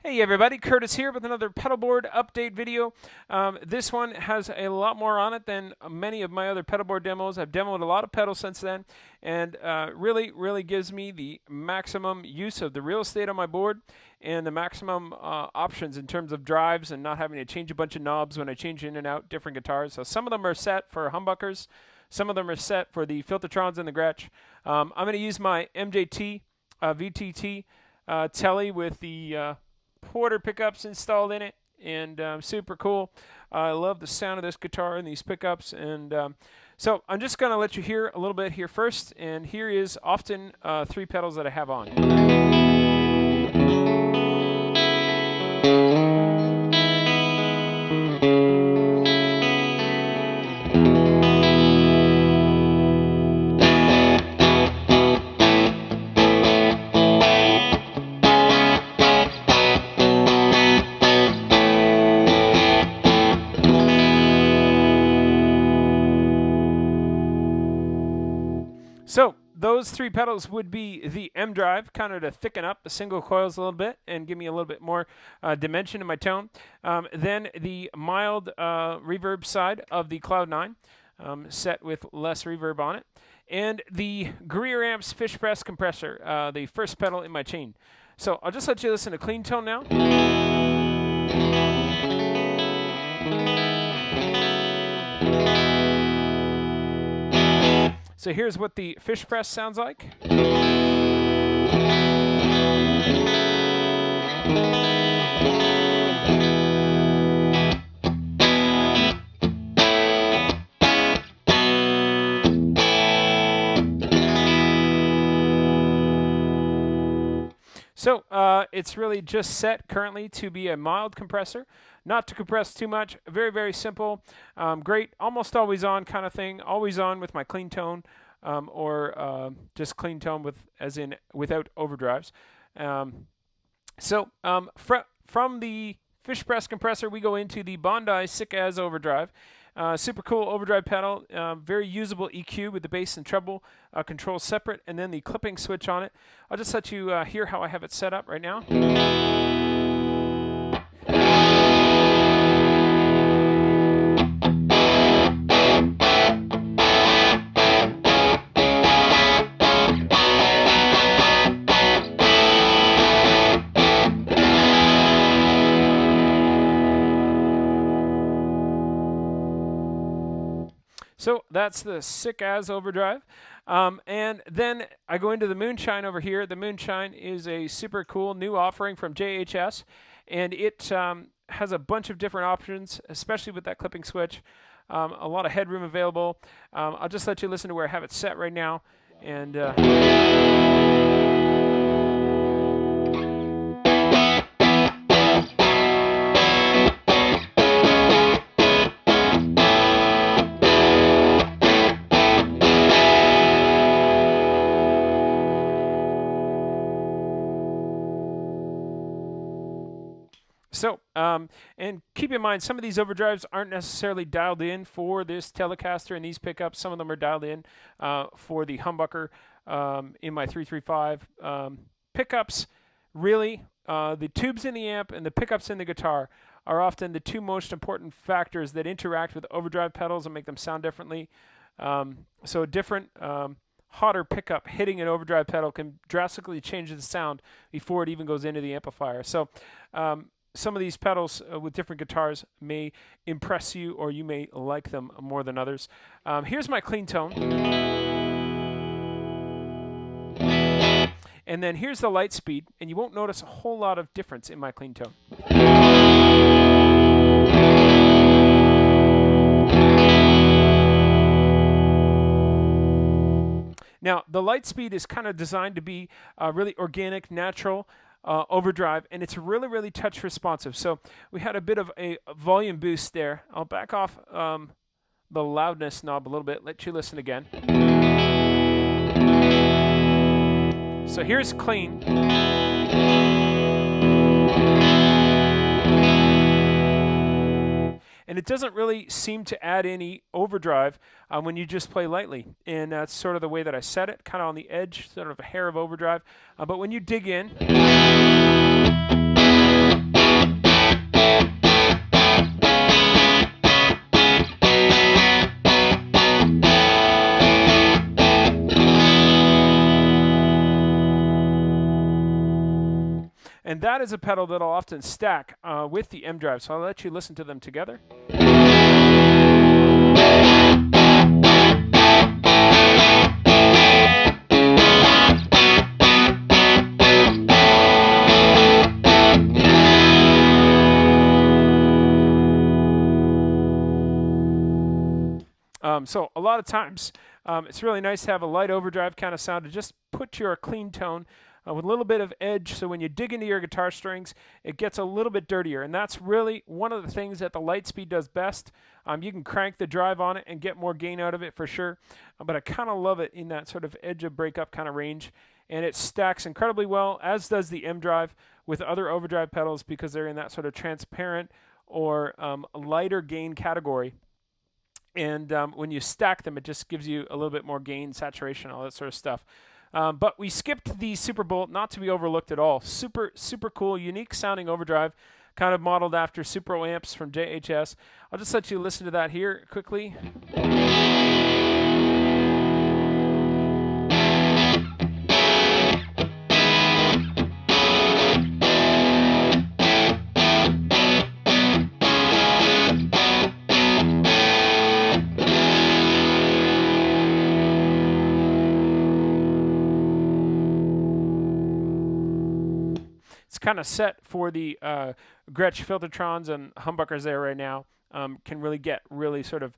Hey everybody, Curtis here with another pedalboard update video. This one has a lot more on it than many of my other pedalboard demos. I've demoed a lot of pedals since then, and really gives me the maximum use of the real estate on my board and the maximum options in terms of drives and not having to change a bunch of knobs when I change in and out different guitars. So some of them are set for humbuckers, some of them are set for the Filtertrons and the Gretsch. I'm going to use my MJT VTT Telly with the Porter pickups installed in it, and super cool. I love the sound of this guitar and these pickups, and so I'm just going to let you hear a little bit here first, and here is often 3 pedals that I have on. So those 3 pedals would be the M drive, kind of to thicken up the single coils a little bit and give me a little bit more dimension in my tone. Then the mild reverb side of the Cloud9, set with less reverb on it. And the Greer Amps Fish Press compressor, the first pedal in my chain. So I'll just let you listen to clean tone now. So here's what the fish press sounds like. So it's really just set currently to be a mild compressor, not to compress too much. Very simple, great, almost always on kind of thing. Always on with my clean tone, or just clean tone with, as in without overdrives. From the fish press compressor, we go into the Bondi Sick As Overdrive. Super cool overdrive pedal, very usable EQ with the bass and treble controls separate, and then the clipping switch on it. I'll just let you hear how I have it set up right now. So that's the Sick As Overdrive. And then I go into the Moonshine over here. The Moonshine is a super cool new offering from JHS, and it has a bunch of different options, especially with that clipping switch. A lot of headroom available. I'll just let you listen to where I have it set right now. And So, and keep in mind, some of these overdrives aren't necessarily dialed in for this Telecaster and these pickups. Some of them are dialed in for the humbucker in my 335. Pickups, really, the tubes in the amp and the pickups in the guitar are often the 2 most important factors that interact with overdrive pedals and make them sound differently. So a different hotter pickup hitting an overdrive pedal can drastically change the sound before it even goes into the amplifier. So some of these pedals with different guitars may impress you, or you may like them more than others. Here's my clean tone. And then here's the Lightspeed, and you won't notice a whole lot of difference in my clean tone. Now, the Lightspeed is kind of designed to be really organic, natural, overdrive, and it's really touch responsive. So we had a bit of a volume boost there. I'll back off the loudness knob a little bit, let you listen again. So here's clean. And it doesn't really seem to add any overdrive when you just play lightly. And that's sort of the way that I set it, kind of on the edge, sort of a hair of overdrive. But when you dig in, And that is a pedal that I'll often stack with the M Drive. So I'll let you listen to them together. So a lot of times it's really nice to have a light overdrive kind of sound to just put your clean tone with a little bit of edge, so when you dig into your guitar strings, it gets a little bit dirtier. And that's really one of the things that the Lightspeed does best. You can crank the drive on it and get more gain out of it for sure, but I kind of love it in that sort of edge of breakup kind of range. And it stacks incredibly well, as does the M Drive, with other overdrive pedals because they're in that sort of transparent or lighter gain category. And when you stack them, it just gives you a little bit more gain, saturation, all that sort of stuff. But we skipped the Super Bolt, not to be overlooked at all. Super, super cool, unique sounding overdrive, kind of modeled after Super amps from JHS. I'll just let you listen to that here quickly. It's kind of set for the Gretsch Filtertrons and humbuckers there right now. Can really get really sort of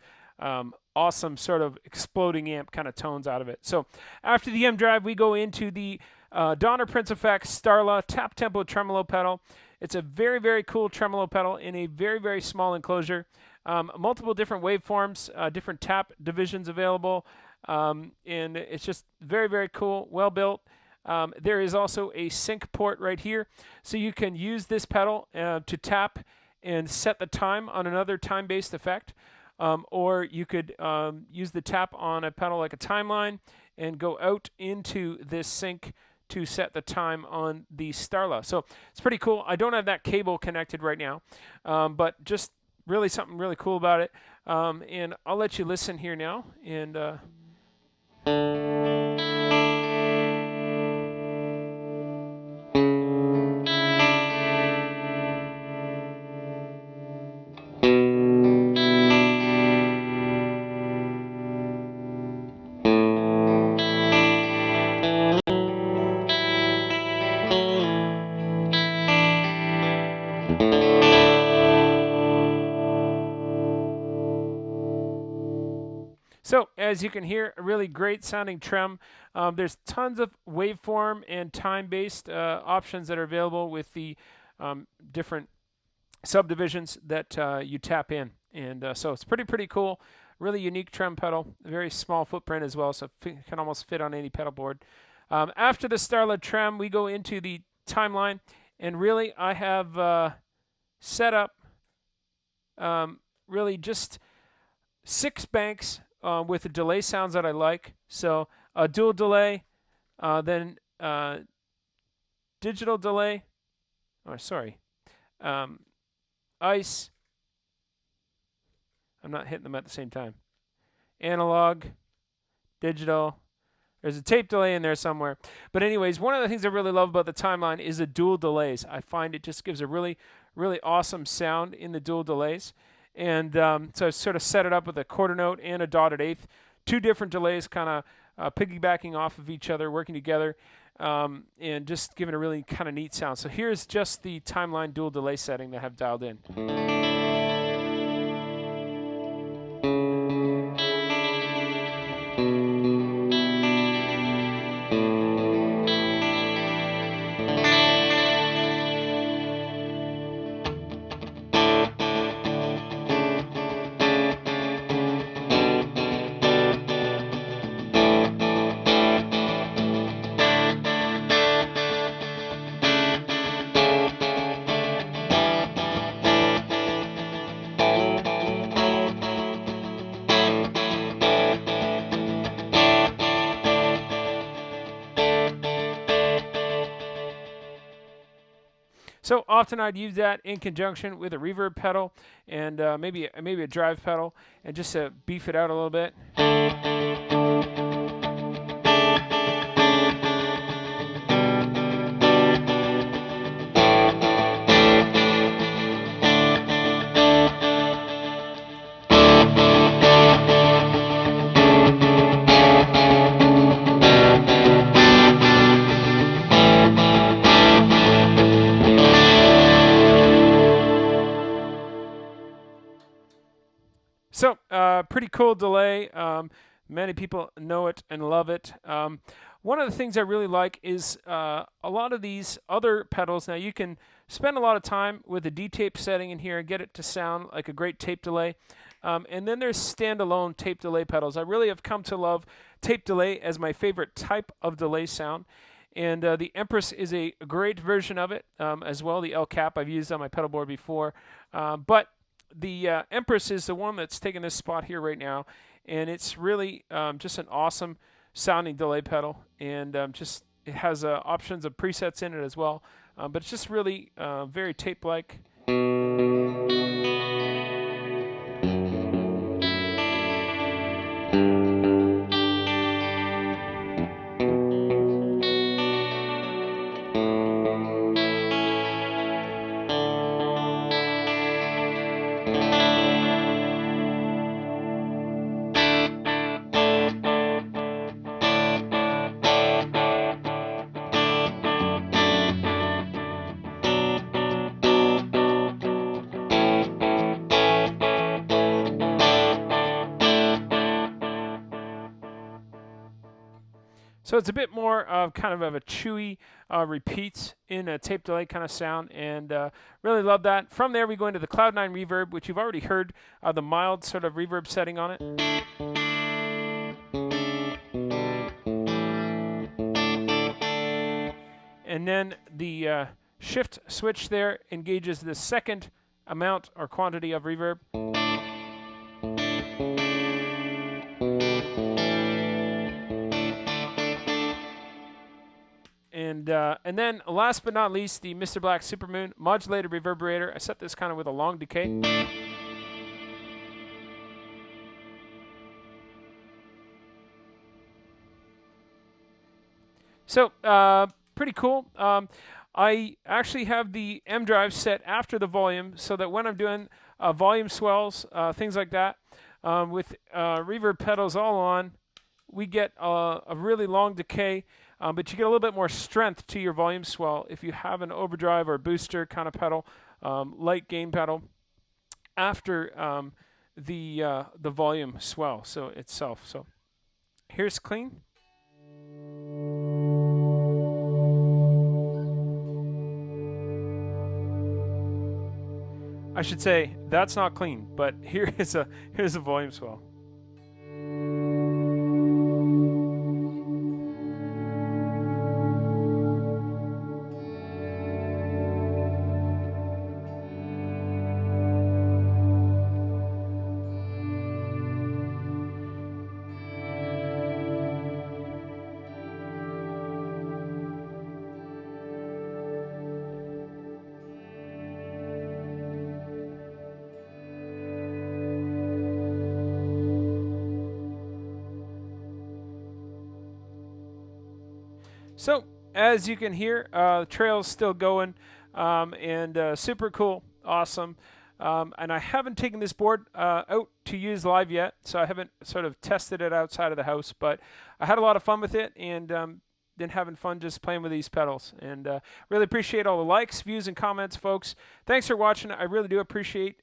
awesome sort of exploding amp kind of tones out of it. So after the M Drive, we go into the Donner Prince Effects Starla Tap Tempo Tremolo pedal. It's a very, very cool tremolo pedal in a very, very small enclosure. Multiple different waveforms, different tap divisions available, and it's just very, very cool, well built. There is also a sync port right here, so you can use this pedal to tap and set the time on another time-based effect, or you could use the tap on a pedal like a Timeline and go out into this sync to set the time on the Starla. So it's pretty cool. I don't have that cable connected right now, but just really something really cool about it. And I'll let you listen here now. And so, as you can hear, a really great sounding trem. There's tons of waveform and time-based options that are available with the different subdivisions that you tap in. And so it's pretty cool. Really unique trem pedal. Very small footprint as well, so it can almost fit on any pedal board. After the Starla trem, we go into the Timeline. And really, I have set up really just 6 banks with the delay sounds that I like. So a dual delay, then digital delay, ice. I'm not hitting them at the same time. Analog, digital. There's a tape delay in there somewhere. But anyways, one of the things I really love about the Timeline is the dual delays. I find it just gives a really, really awesome sound in the dual delays. And so I sort of set it up with a quarter note and a dotted eighth. 2 different delays kind of piggybacking off of each other, working together, and just giving a really kind of neat sound. So here's just the Timeline dual delay setting that I have dialed in. So often I'd use that in conjunction with a reverb pedal and maybe a drive pedal, and just to beef it out a little bit. So, pretty cool delay. Many people know it and love it. One of the things I really like is a lot of these other pedals. Now, you can spend a lot of time with the D-tape setting in here and get it to sound like a great tape delay. And then there's standalone tape delay pedals. I really have come to love tape delay as my favorite type of delay sound. And the Empress is a great version of it as well. The El Cap I've used on my pedal board before. But the Empress is the one that's taking this spot here right now. And it's really just an awesome sounding delay pedal. And just it has options of presets in it as well. But it's just really very tape-like. So it's a bit more of kind of a chewy repeats in a tape delay kind of sound, and really love that. From there, we go into the Cloud9 Reverb, which you've already heard the mild sort of reverb setting on it. And then the shift switch there engages the second amount or quantity of reverb. And then last but not least, the Mr. Black Supermoon modulated reverberator. I set this kind of with a long decay. So pretty cool. I actually have the M drive set after the volume so that when I'm doing volume swells, things like that, with reverb pedals all on, we get a really long decay. But you get a little bit more strength to your volume swell if you have an overdrive or booster kind of pedal, light gain pedal, after the volume swell so itself. So here's clean. I should say that's not clean, but here's a volume swell. So, as you can hear, the trail's still going, and super cool, awesome. And I haven't taken this board out to use live yet, so I haven't sort of tested it outside of the house, but I had a lot of fun with it, and been having fun just playing with these pedals. And really appreciate all the likes, views, and comments, folks. Thanks for watching. I really do appreciate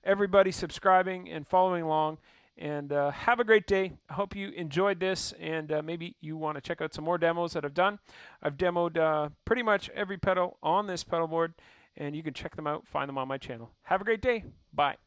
everybody subscribing and following along. And have a great day. I hope you enjoyed this, and maybe you want to check out some more demos that I've done. I've demoed pretty much every pedal on this pedal board, and you can check them out, find them on my channel. Have a great day. Bye.